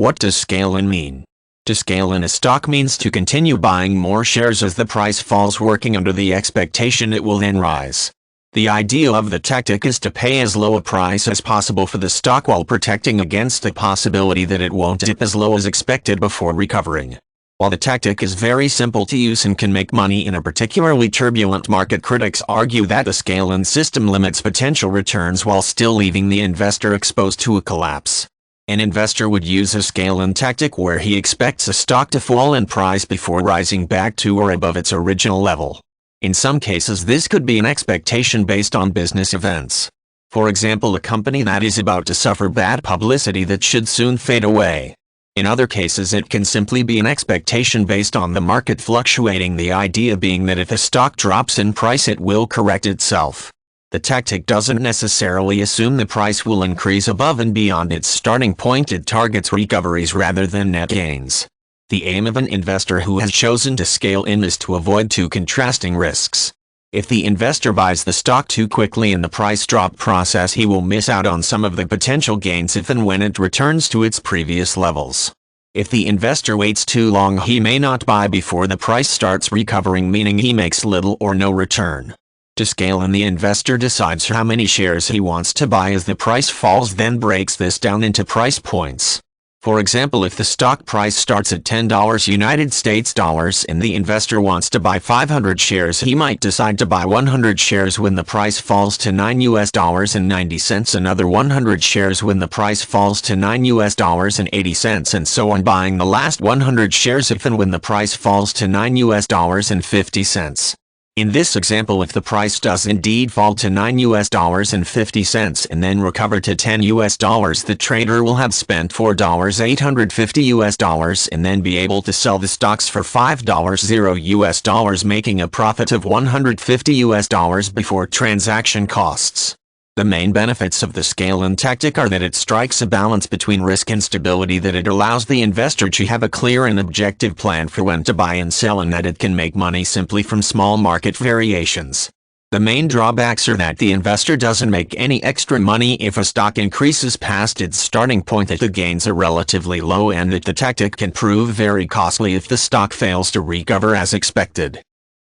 What does scale-in mean? To scale in a stock means to continue buying more shares as the price falls, working under the expectation it will then rise. The idea of the tactic is to pay as low a price as possible for the stock while protecting against the possibility that it won't dip as low as expected before recovering. While the tactic is very simple to use and can make money in a particularly turbulent market, critics argue that the scale-in system limits potential returns while still leaving the investor exposed to a collapse. An investor would use a scale-in tactic where he expects a stock to fall in price before rising back to or above its original level. In some cases, this could be an expectation based on business events. For example, a company that is about to suffer bad publicity that should soon fade away. In other cases, it can simply be an expectation based on the market fluctuating, the idea being that if a stock drops in price it will correct itself. The tactic doesn't necessarily assume the price will increase above and beyond its starting point. It targets recoveries rather than net gains. The aim of an investor who has chosen to scale in is to avoid two contrasting risks. If the investor buys the stock too quickly in the price drop process, he will miss out on some of the potential gains if and when it returns to its previous levels. If the investor waits too long, he may not buy before the price starts recovering, meaning he makes little or no return. To scale in, the investor decides how many shares he wants to buy as the price falls, then breaks this down into price points. For example, if the stock price starts at $10 United States dollars and the investor wants to buy 500 shares, he might decide to buy 100 shares when the price falls to $9.90, another 100 shares when the price falls to $9.80, and so on, buying the last 100 shares if and when the price falls to $9.50. In this example, if the price does indeed fall to $9.50 and then recover to $10, the trader will have spent $4.850 and then be able to sell the stocks for $5.00, making a profit of $150 before transaction costs. The main benefits of the scale-in tactic are that it strikes a balance between risk and stability, that it allows the investor to have a clear and objective plan for when to buy and sell, and that it can make money simply from small market variations. The main drawbacks are that the investor doesn't make any extra money if a stock increases past its starting point, that the gains are relatively low, and that the tactic can prove very costly if the stock fails to recover as expected.